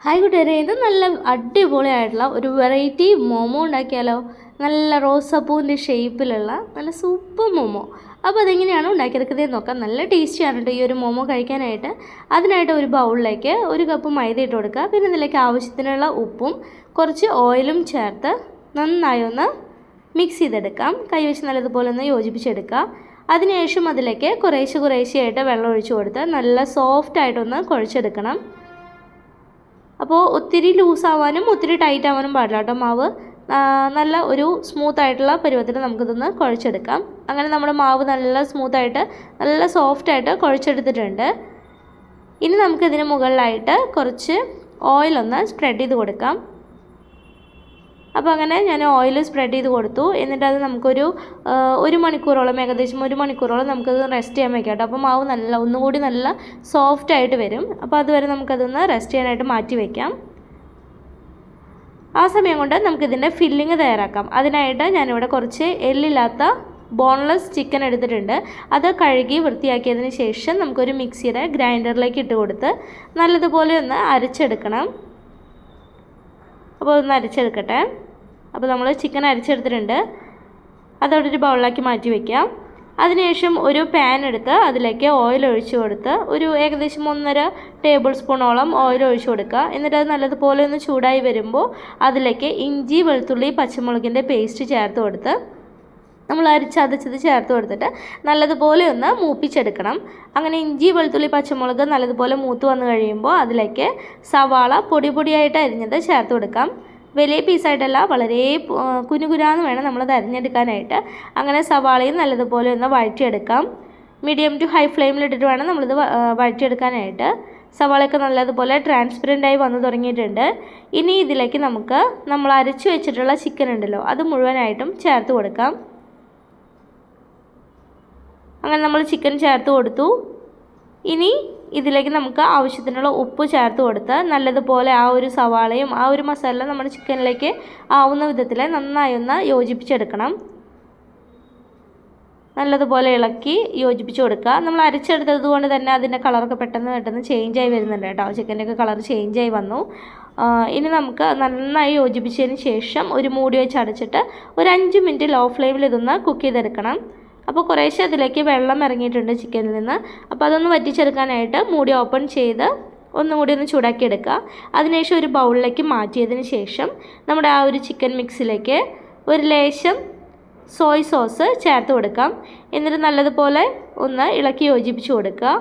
Hi കൂട്ടുകാരെ, ഇത് നല്ല അടിപൊളിയായിട്ടുള്ള ഒരു വെറൈറ്റി മോമോ ഉണ്ടാക്കിയാലോ. നല്ല റോസാപ്പൂവിൻ്റെ ഷേപ്പിലുള്ള നല്ല സൂപ്പർ മോമോ. അപ്പോൾ അതെങ്ങനെയാണ് ഉണ്ടാക്കിയെടുക്കുന്നത് നോക്കാം. നല്ല ടേസ്റ്റിയാണ് കേട്ടോ ഈ ഒരു മോമോ കഴിക്കാനായിട്ട്. അതിനായിട്ട് ഒരു ബൗളിലേക്ക് 1 കപ്പ് മൈദ ഇട്ട് കൊടുക്കുക. പിന്നെ ഇതിലേക്ക് ആവശ്യത്തിനുള്ള ഉപ്പും കുറച്ച് ഓയിലും ചേർത്ത് നന്നായി ഒന്ന് മിക്സ് ചെയ്തെടുക്കാം. കൈവച്ച് നല്ലതുപോലെ ഒന്ന് യോജിപ്പിച്ചെടുക്കുക. അതിനുശേഷം അതിലേക്ക് കുറേശ്ശെയായിട്ട് വെള്ളം ഒഴിച്ചു കൊടുത്ത് നല്ല സോഫ്റ്റായിട്ടൊന്ന് കുഴച്ചെടുക്കണം. അപ്പോൾ ഒത്തിരി ലൂസാവാനും ഒത്തിരി ടൈറ്റ് ആവാനും പാടില്ല കേട്ടോ. മാവ് നല്ല ഒരു സ്മൂത്തായിട്ടുള്ള പരുവത്തിൽ നമുക്കിതൊന്ന് കുഴച്ചെടുക്കാം. അങ്ങനെ നമ്മുടെ മാവ് നല്ല സ്മൂത്തായിട്ട് നല്ല സോഫ്റ്റായിട്ട് കുഴച്ചെടുത്തിട്ടുണ്ട്. ഇനി നമുക്കിതിന് മുകളിലായിട്ട് കുറച്ച് ഓയിലൊന്ന് സ്പ്രെഡ് ചെയ്ത് കൊടുക്കാം. അപ്പോൾ അങ്ങനെ ഞാൻ ഓയിൽ സ്പ്രെഡ് ചെയ്ത് കൊടുത്തു. എന്നിട്ട് അത് നമുക്കൊരു 1 മണിക്കൂറോളം, ഏകദേശം 1 മണിക്കൂറോളം നമുക്കത് റെസ്റ്റ് ചെയ്യാൻ വയ്ക്കാം കേട്ടോ. അപ്പോൾ മാവ് ഒന്നുകൂടി നല്ല സോഫ്റ്റായിട്ട് വരും. അപ്പോൾ അതുവരെ നമുക്കതൊന്ന് റെസ്റ്റ് ചെയ്യാനായിട്ട് മാറ്റി വയ്ക്കാം. ആ സമയം കൊണ്ട് നമുക്കിതിൻ്റെ ഫില്ലിങ് തയ്യാറാക്കാം. അതിനായിട്ട് ഞാനിവിടെ കുറച്ച് എല്ലില്ലാത്ത ബോൺലെസ് ചിക്കൻ എടുത്തിട്ടുണ്ട്. അത് കഴുകി വൃത്തിയാക്കിയതിന് ശേഷം നമുക്കൊരു മിക്സിയുടെ ഗ്രൈൻഡറിലേക്ക് ഇട്ട് കൊടുത്ത് നല്ലതുപോലെ ഒന്ന് അരച്ചെടുക്കണം. അപ്പോൾ ഒന്ന് അരച്ചെടുക്കട്ടെ. അപ്പോൾ നമ്മൾ ചിക്കൻ അരച്ചെടുത്തിട്ടുണ്ട്. അതവിടെ ഒരു ബൗളിലാക്കി മാറ്റി വയ്ക്കാം. അതിനുശേഷം ഒരു പാൻ എടുത്ത് അതിലേക്ക് ഓയിൽ ഒഴിച്ച് കൊടുത്ത് ഏകദേശം 1.5 ടേബിൾ സ്പൂണോളം ഓയിൽ ഒഴിച്ച് കൊടുക്കുക. എന്നിട്ട് അത് നല്ലതുപോലെ ഒന്ന് ചൂടായി വരുമ്പോൾ അതിലേക്ക് ഇഞ്ചി, വെളുത്തുള്ളി, പച്ചമുളകിൻ്റെ പേസ്റ്റ് ചേർത്ത് കൊടുത്ത് നമ്മൾ അരച്ചതച്ചത് ചേർത്ത് കൊടുത്തിട്ട് നല്ലതുപോലെ ഒന്ന് മൂപ്പിച്ചെടുക്കണം. അങ്ങനെ ഇഞ്ചി, വെളുത്തുള്ളി, പച്ചമുളക് നല്ലതുപോലെ മൂത്ത് വന്നു കഴിയുമ്പോൾ അതിലേക്ക് സവാള പൊടിയായിട്ട് അരിഞ്ഞത് ചേർത്ത് കൊടുക്കാം. വലിയ പീസായിട്ടല്ല, വളരെ കുനുകുനാന്ന് വേണം നമ്മളത് അരിഞ്ഞെടുക്കാനായിട്ട്. അങ്ങനെ സവാളയും നല്ലതുപോലെ ഒന്ന് വഴറ്റിയെടുക്കാം. മീഡിയം ടു ഹൈ ഫ്ലെയിമിലിട്ടിട്ട് വേണം നമ്മളിത് വഴറ്റിയെടുക്കാനായിട്ട്. സവാളയൊക്കെ നല്ലതുപോലെ ട്രാൻസ്പെറൻ്റായി വന്നു തുടങ്ങിയിട്ടുണ്ട്. ഇനി ഇതിലേക്ക് നമ്മൾ അരച്ചു വെച്ചിട്ടുള്ള ചിക്കൻ ഉണ്ടല്ലോ, അത് മുഴുവനായിട്ടും ചേർത്ത് കൊടുക്കാം. അങ്ങനെ നമ്മൾ ചിക്കൻ ചേർത്ത് കൊടുത്തു. ഇനി ഇതിലേക്ക് നമുക്ക് ആവശ്യത്തിനുള്ള ഉപ്പ് ചേർത്ത് കൊടുത്ത് നല്ലതുപോലെ ആ ഒരു സവാളയും ആ ഒരു മസാല നമ്മുടെ ചിക്കനിലേക്ക് ആവുന്ന വിധത്തിൽ നന്നായി ഒന്ന് യോജിപ്പിച്ചെടുക്കണം. നല്ലതുപോലെ ഇളക്കി യോജിപ്പിച്ച് കൊടുക്കുക. നമ്മൾ അരച്ചെടുത്തത് കൊണ്ട് തന്നെ അതിൻ്റെ കളറൊക്കെ പെട്ടെന്ന് ചേഞ്ചായി വരുന്നുണ്ട് കേട്ടോ. ചിക്കൻ്റെയൊക്കെ കളർ ചേഞ്ചായി വന്നു. ഇനി നമുക്ക് നന്നായി യോജിപ്പിച്ചതിന് ശേഷം ഒരു മൂടി വെച്ച് അടച്ചിട്ട് ഒരു 5 മിനിറ്റ് ലോ ഫ്ലെയിമിൽ ഇതൊന്ന് കുക്ക് ചെയ്തെടുക്കണം. അപ്പോൾ കുറേശ്ശെ അതിലേക്ക് വെള്ളം ഇറങ്ങിയിട്ടുണ്ട് ചിക്കനിൽ നിന്ന്. അപ്പോൾ അതൊന്ന് വറ്റിച്ചെടുക്കാനായിട്ട് മൂടി ഓപ്പൺ ചെയ്ത് ഒന്നുകൂടി ഒന്ന് ചൂടാക്കി എടുക്കുക. അതിനുശേഷം ഒരു ബൗളിലേക്ക് മാറ്റിയതിന് ശേഷം നമ്മുടെ ആ ഒരു ചിക്കൻ മിക്സിലേക്ക് ഒരു ലേശം സോയ് സോസ് ചേർത്ത് കൊടുക്കാം. എന്നിട്ട് നല്ലതുപോലെ ഒന്ന് ഇളക്കി യോജിപ്പിച്ച് കൊടുക്കുക.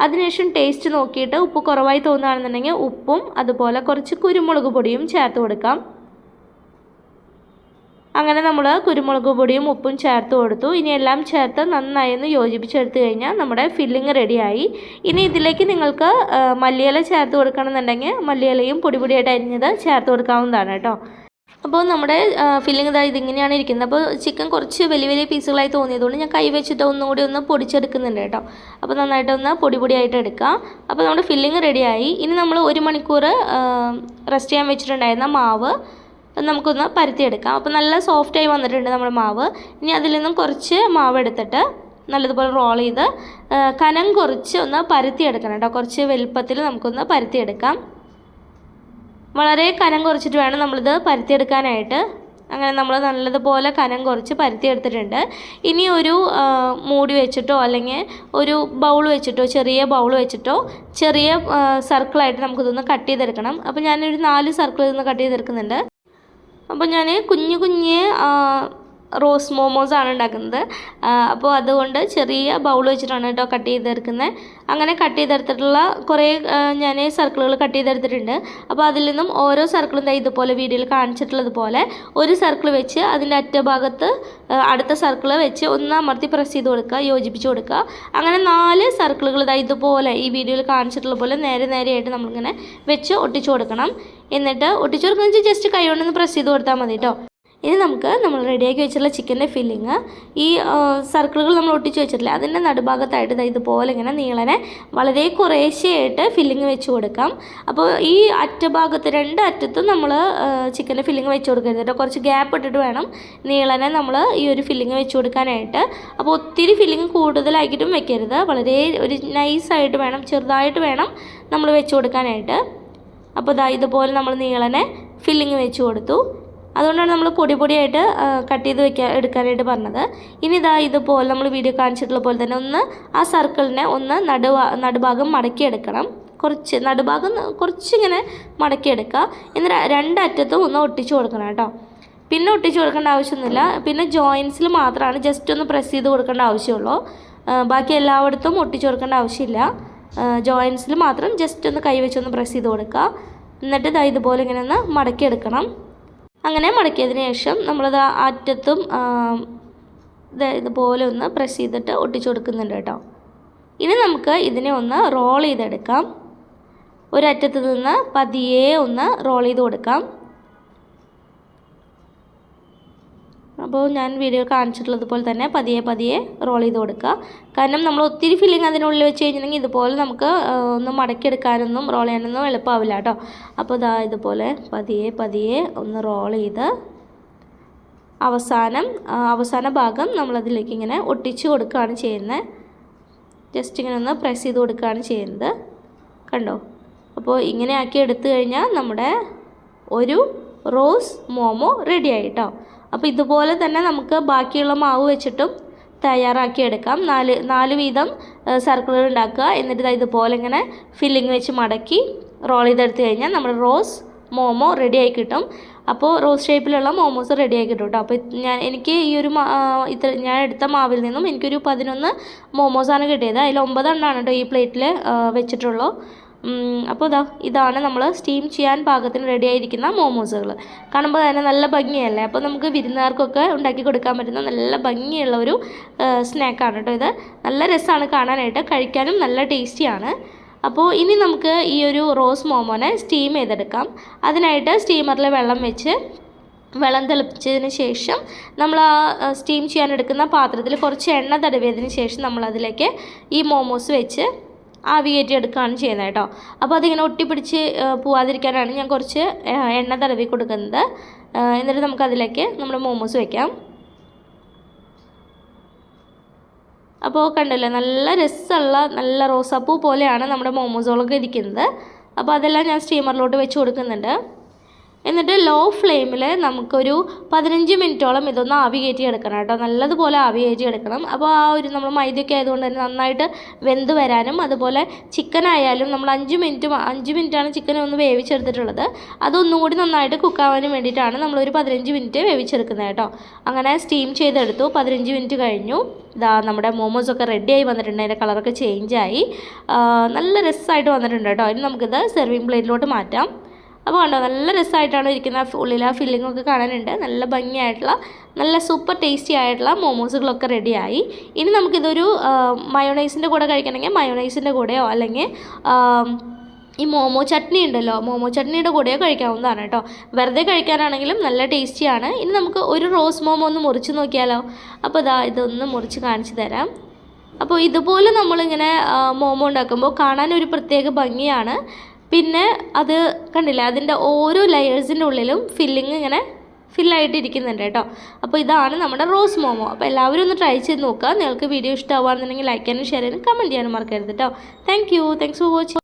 അതിനുശേഷം ടേസ്റ്റ് നോക്കിയിട്ട് ഉപ്പ് കുറവായി തോന്നുകയാണെന്നുണ്ടെങ്കിൽ ഉപ്പും അതുപോലെ കുറച്ച് കുരുമുളക് പൊടിയും ചേർത്ത് കൊടുക്കാം. അങ്ങനെ നമ്മൾ കുരുമുളക് പൊടിയും ഉപ്പും ചേർത്ത് കൊടുത്തു. ഇനി എല്ലാം ചേർത്ത് നന്നായി ഒന്ന് യോജിപ്പിച്ചെടുത്ത് കഴിഞ്ഞാൽ നമ്മുടെ ഫില്ലിങ് റെഡിയായി. ഇനി ഇതിലേക്ക് നിങ്ങൾക്ക് മല്ലിയില ചേർത്ത് കൊടുക്കണമെന്നുണ്ടെങ്കിൽ മല്ലിയിലയും പൊടിയായിട്ട് അരിഞ്ഞത് ചേർത്ത് കൊടുക്കാവുന്നതാണ് കേട്ടോ. അപ്പോൾ നമ്മുടെ ഫില്ലിങ് ഇതിങ്ങനെയാണ് ഇരിക്കുന്നത്. അപ്പോൾ ചിക്കൻ കുറച്ച് വലിയ പീസുകളായി തോന്നിയതുകൊണ്ട് ഞാൻ കൈ വെച്ചിട്ട് ഒന്നുകൂടി ഒന്ന് പൊടിച്ചെടുക്കുന്നുണ്ട് കേട്ടോ. അപ്പോൾ നന്നായിട്ടൊന്ന് പൊടിയായിട്ട് എടുക്കാം. അപ്പോൾ നമ്മുടെ ഫില്ലിങ് റെഡിയായി. ഇനി നമ്മൾ 1 മണിക്കൂർ റെസ്റ്റ് ചെയ്യാൻ വെച്ചിട്ടുണ്ടായിരുന്ന മാവ് നമുക്കൊന്ന് പരത്തിയെടുക്കാം. അപ്പോൾ നല്ല സോഫ്റ്റായി വന്നിട്ടുണ്ട് നമ്മുടെ മാവ്. ഇനി അതിൽ നിന്നും കുറച്ച് മാവ് എടുത്തിട്ട് നല്ലതുപോലെ റോൾ ചെയ്ത് കനം കുറച്ച് ഒന്ന് പരത്തിയെടുക്കണം കേട്ടോ. കുറച്ച് വലുപ്പത്തിൽ നമുക്കൊന്ന് പരത്തിയെടുക്കാം. വളരെ കനം കുറച്ചിട്ട് വേണം നമ്മളിത് പരത്തിയെടുക്കാനായിട്ട്. അങ്ങനെ നമ്മൾ നല്ലതുപോലെ കനം കുറച്ച് പരത്തിയെടുത്തിട്ടുണ്ട്. ഇനി ഒരു മൂടി വെച്ചിട്ടോ അല്ലെങ്കിൽ ഒരു ബൗൾ വെച്ചിട്ടോ, ചെറിയ ബൗൾ വെച്ചിട്ടോ ചെറിയ സർക്കിളായിട്ട് നമുക്കിതൊന്ന് കട്ട് ചെയ്തെടുക്കണം. അപ്പോൾ ഞാനൊരു 4 സർക്കിൾ ഇതൊന്ന് കട്ട് ചെയ്തെടുക്കുന്നുണ്ട്. അപ്പോൾ ഞാൻ കുഞ്ഞ് റോസ് മോമോസാണ് ഉണ്ടാക്കുന്നത്. അപ്പോൾ അതുകൊണ്ട് ചെറിയ ബൗൾ വെച്ചിട്ടാണ് കേട്ടോ കട്ട് ചെയ്തെടുക്കുന്നത്. അങ്ങനെ കട്ട് ചെയ്തെടുത്തിട്ടുള്ള കുറേ ഞാൻ സർക്കിളുകൾ കട്ട് ചെയ്തെടുത്തിട്ടുണ്ട്. അപ്പോൾ അതിൽ നിന്നും ഓരോ സർക്കിളും ഇതുപോലെ വീഡിയോയിൽ കാണിച്ചിട്ടുള്ളതുപോലെ ഒരു സർക്കിൾ വെച്ച് അതിൻ്റെ അറ്റഭാഗത്ത് അടുത്ത സർക്കിൾ വെച്ച് ഒന്ന് അമർത്തി പ്രസ് ചെയ്ത് കൊടുക്കുക, യോജിപ്പിച്ച് കൊടുക്കുക. അങ്ങനെ 4 സർക്കിളുകൾ ഇതുപോലെ ഈ വീഡിയോയിൽ കാണിച്ചിട്ടുള്ള പോലെ നേരെയായിട്ട് നമ്മളിങ്ങനെ വെച്ച് ഒട്ടിച്ചു കൊടുക്കണം. എന്നിട്ട് ഒട്ടിച്ചു കൊടുക്കുന്നത് ജസ്റ്റ് കൈ കൊണ്ടൊന്ന് പ്രസ് ചെയ്ത് കൊടുത്താൽ മതി കേട്ടോ. ഇനി നമ്മൾ റെഡിയാക്കി വെച്ചിട്ടുള്ള ചിക്കൻ്റെ ഫില്ലിങ് ഈ സർക്കിളുകൾ നമ്മൾ ഒട്ടിച്ച് വെച്ചിട്ടില്ല അതിൻ്റെ നടുഭാഗത്തായിട്ട് ഇതുപോലെ ഇങ്ങനെ നീളനെ വളരെ കുറേശ്ശെയായിട്ട് ഫില്ലിങ് വെച്ച് കൊടുക്കാം. അപ്പോൾ ഈ അറ്റഭാഗത്ത് 2 അറ്റത്തും നമ്മൾ ചിക്കൻ്റെ ഫില്ലിങ് വെച്ച് കൊടുക്കരുത് കേട്ടോ. കുറച്ച് ഗ്യാപ്പ് ഇട്ടിട്ട് വേണം നീളനെ നമ്മൾ ഈ ഒരു ഫില്ലിങ് വെച്ച് കൊടുക്കാനായിട്ട്. അപ്പോൾ ഒത്തിരി ഫില്ലിങ് കൂടുതലായിട്ടും വെക്കരുത്, വളരെ ഒരു നൈസായിട്ട് വേണം, ചെറുതായിട്ട് വേണം നമ്മൾ വെച്ച് കൊടുക്കാനായിട്ട്. അപ്പോൾ ഇതുപോലെ നമ്മൾ നീളനെ ഫില്ലിങ് വെച്ച് കൊടുത്തു. അതുകൊണ്ടാണ് നമ്മൾ പൊടിയായിട്ട് കട്ട് ചെയ്ത് എടുക്കാനായിട്ട് പറഞ്ഞത്. ഇനി ഇതുപോലെ നമ്മൾ വീഡിയോ കാണിച്ചിട്ടുള്ള പോലെ തന്നെ ഒന്ന് ആ സർക്കിളിനെ ഒന്ന് നടുഭാഗം മടക്കിയെടുക്കണം. നടുഭാഗം കുറച്ചിങ്ങനെ മടക്കിയെടുക്കുക. എന്നിട്ട് രണ്ടറ്റത്തും ഒന്ന് ഒട്ടിച്ചു കൊടുക്കണം കേട്ടോ. പിന്നെ ഒട്ടിച്ചു കൊടുക്കേണ്ട ആവശ്യമൊന്നുമില്ല. പിന്നെ ജോയിൻസിൽ മാത്രമാണ് ജസ്റ്റ് ഒന്ന് പ്രസ് ചെയ്ത് കൊടുക്കേണ്ട ആവശ്യമുള്ളൂ. ബാക്കി എല്ലായിടത്തും ഒട്ടിച്ചു കൊടുക്കേണ്ട ആവശ്യമില്ല. ജോയിൻസിൽ മാത്രം ജസ്റ്റ് ഒന്ന് കൈ വെച്ചൊന്ന് പ്രസ് ചെയ്ത് കൊടുക്കുക. എന്നിട്ട് ഇതുപോലെ ഇങ്ങനെ ഒന്ന് മടക്കിയെടുക്കണം. അങ്ങനെ മടക്കിയതിന് ശേഷം നമ്മളത് അറ്റത്തും ഇതുപോലെ ഒന്ന് പ്രസ് ചെയ്തിട്ട് ഒട്ടിച്ചു കൊടുക്കുന്നുണ്ട് കേട്ടോ. ഇനി നമുക്ക് ഇതിനെ ഒന്ന് റോൾ ചെയ്തെടുക്കാം. ഒരറ്റത്ത് നിന്ന് പതിയെ ഒന്ന് റോൾ ചെയ്ത് കൊടുക്കാം. അപ്പോൾ ഞാൻ വീഡിയോ കാണിച്ചിട്ടുള്ളത് പോലെ തന്നെ പതിയെ റോൾ ചെയ്ത് കൊടുക്കുക. കാരണം നമ്മൾ ഒത്തിരി ഫില്ലിങ് അതിനുള്ളിൽ വെച്ച് കഴിഞ്ഞിട്ടുണ്ടെങ്കിൽ ഇതുപോലെ നമുക്ക് ഒന്ന് മടക്കിയെടുക്കാനൊന്നും റോൾ ചെയ്യാനൊന്നും എളുപ്പമാവില്ല കേട്ടോ. അപ്പോൾ ഇതുപോലെ പതിയെ ഒന്ന് റോൾ ചെയ്ത് അവസാന ഭാഗം നമ്മളതിലേക്ക് ഇങ്ങനെ ഒട്ടിച്ചു കൊടുക്കുകയാണ് ചെയ്യുന്നത്. ജസ്റ്റ് ഇങ്ങനെ ഒന്ന് പ്രസ് ചെയ്ത് കൊടുക്കുകയാണ് ചെയ്യുന്നത്. കണ്ടോ? അപ്പോൾ ഇങ്ങനെ ആക്കി എടുത്തു കഴിഞ്ഞാൽ നമ്മുടെ ഒരു റോസ് മോമോ റെഡി ആയിട്ടോ. അപ്പോൾ ഇതുപോലെ തന്നെ നമുക്ക് ബാക്കിയുള്ള മാവ് വെച്ചിട്ടും തയ്യാറാക്കി എടുക്കാം. 4 വീതം സർക്കിളുകൾ ഉണ്ടാക്കുക. എന്നിട്ട് ഇതുപോലെ ഇങ്ങനെ ഫില്ലിങ് വെച്ച് മടക്കി റോൾ ചെയ്തെടുത്ത് കഴിഞ്ഞാൽ നമ്മുടെ റോസ് മോമോ റെഡിയായി കിട്ടും. അപ്പോൾ റോസ് ഷേപ്പിലുള്ള മോമോസ് റെഡിയായി കിട്ടും കേട്ടോ. അപ്പോൾ എനിക്ക് ഈ ഒരു ഞാൻ എടുത്ത മാവിൽ നിന്നും എനിക്കൊരു 11 മോമോസാണ് കിട്ടിയത്. അതിൽ 9 എണ്ണമാണ് കേട്ടോ ഈ പ്ലേറ്റിൽ വെച്ചിട്ടുള്ളൂ. അപ്പോൾ ഇതാണ് നമ്മൾ സ്റ്റീം ചെയ്യാൻ പാകത്തിന് റെഡി ആയിരിക്കുന്ന മോമോസുകൾ. കാണുമ്പോൾ തന്നെ നല്ല ഭംഗിയല്ലേ? അപ്പോൾ നമുക്ക് വിരുന്നുകാർക്കൊക്കെ ഉണ്ടാക്കി കൊടുക്കാൻ പറ്റുന്ന നല്ല ഭംഗിയുള്ള ഒരു സ്നാക്കാണ് കേട്ടോ ഇത്. നല്ല രസമാണ് കാണാനായിട്ട്, കഴിക്കാനും നല്ല ടേസ്റ്റിയാണ്. അപ്പോൾ ഇനി നമുക്ക് ഈ ഒരു റോസ് മോമോനെ സ്റ്റീം ചെയ്തെടുക്കാം. അതിനായിട്ട് സ്റ്റീമറിൽ വെള്ളം തിളപ്പിച്ചതിന് ശേഷം നമ്മൾ ആ സ്റ്റീം ചെയ്യാൻ എടുക്കുന്ന പാത്രത്തിൽ കുറച്ച് എണ്ണ തടവിയതിന് ശേഷം നമ്മളതിലേക്ക് ഈ മോമോസ് വെച്ച് ആവി കയറ്റി എടുക്കുകയാണ് ചെയ്യുന്നത് കേട്ടോ. അപ്പോൾ അതിങ്ങനെ ഒട്ടിപ്പിടിച്ച് പോവാതിരിക്കാനാണ് ഞാൻ കുറച്ച് എണ്ണ തടവി കൊടുക്കുന്നത്. എന്നിട്ട് നമുക്കതിലേക്ക് നമ്മുടെ മോമോസ് വയ്ക്കാം. അപ്പോൾ കണ്ടല്ലോ, നല്ല രസമുള്ള നല്ല റോസാപ്പൂ പോലെയാണ് നമ്മുടെ മോമോസുകളൊക്കെ ഇരിക്കുന്നത്. അപ്പോൾ അതെല്ലാം ഞാൻ സ്റ്റീമറിലോട്ട് വെച്ച് കൊടുക്കുന്നുണ്ട്. എന്നിട്ട് ലോ ഫ്ലെയിമിൽ നമുക്കൊരു 15 മിനിറ്റോളം ഇതൊന്ന് ആവി കയറ്റി എടുക്കണം കേട്ടോ. നല്ലതുപോലെ ആവി കയറ്റി എടുക്കണം. അപ്പോൾ ആ ഒരു നമ്മൾ മൈദയൊക്കെ ആയതുകൊണ്ട് തന്നെ നന്നായിട്ട് വെന്ത് വരാനും, അതുപോലെ ചിക്കൻ ആയാലും നമ്മൾ 5 മിനിറ്റാണ് ചിക്കൻ ഒന്ന് വേവിച്ചെടുത്തിട്ടുള്ളത്. അതൊന്നുകൂടി നന്നായിട്ട് കുക്കാവാനും വേണ്ടിയിട്ടാണ് നമ്മളൊരു 15 മിനിറ്റ് വേവിച്ചെടുക്കുന്നത് കേട്ടോ. അങ്ങനെ സ്റ്റീം ചെയ്തെടുത്തു. 15 മിനിറ്റ് കഴിഞ്ഞു. നമ്മുടെ മോമോസൊക്കെ റെഡിയായി വന്നിട്ടുണ്ട്. അതിൻ്റെ കളറൊക്കെ ചേഞ്ചായി നല്ല രസമായിട്ട് വന്നിട്ടുണ്ട് കേട്ടോ. ഇനി നമുക്കിത് സെർവിങ് പ്ലേറ്റിലോട്ട് മാറ്റാം. അപ്പോൾ കണ്ടോ, നല്ല രസമായിട്ടാണ് ഇരിക്കുന്ന. ഉള്ളിൽ ആ ഫില്ലിങ്ങൊക്കെ കാണാനുണ്ട്. നല്ല ഭംഗിയായിട്ടുള്ള നല്ല സൂപ്പർ ടേസ്റ്റി ആയിട്ടുള്ള മോമോസുകളൊക്കെ റെഡിയായി. ഇനി നമുക്കിതൊരു മയോണൈസിൻ്റെ കൂടെ കഴിക്കണമെങ്കിൽ മയോണൈസിൻ്റെ കൂടെയോ അല്ലെങ്കിൽ ഈ മോമോ ചട്നി ഉണ്ടല്ലോ, മോമോ ചട്നിയുടെ കൂടെയോ കഴിക്കാവുന്നതാണ് കേട്ടോ. വെറുതെ കഴിക്കാനാണെങ്കിലും നല്ല ടേസ്റ്റിയാണ്. ഇനി നമുക്ക് ഒരു റോസ് മോമോ ഒന്ന് മുറിച്ച് നോക്കിയാലോ. അപ്പോൾ ഇതൊന്ന് മുറിച്ച് കാണിച്ചു തരാം. അപ്പോൾ ഇതുപോലെ നമ്മളിങ്ങനെ മോമോ ഉണ്ടാക്കുമ്പോൾ കാണാനൊരു പ്രത്യേക ഭംഗിയാണ്. പിന്നെ അത് കണ്ടില്ല, അതിൻ്റെ ഓരോ ലെയേഴ്സിൻ്റെ ഉള്ളിലും ഫില്ലിങ് ഇങ്ങനെ ഫില്ലായിട്ടിരിക്കുന്നുണ്ട് കേട്ടോ. അപ്പോൾ ഇതാണ് നമ്മുടെ റോസ് മോമോ. അപ്പോൾ എല്ലാവരും ഒന്ന് ട്രൈ ചെയ്ത് നോക്കുക. നിങ്ങൾക്ക് വീഡിയോ ഇഷ്ടമാവുകയാണെന്നുണ്ടെങ്കിൽ ലൈക്ക് ചെയ്യാനും ഷെയർ ചെയ്യാനും കമൻറ്റ് ചെയ്യാനും മറക്കരുത് കേട്ടോ. Thanks for watching.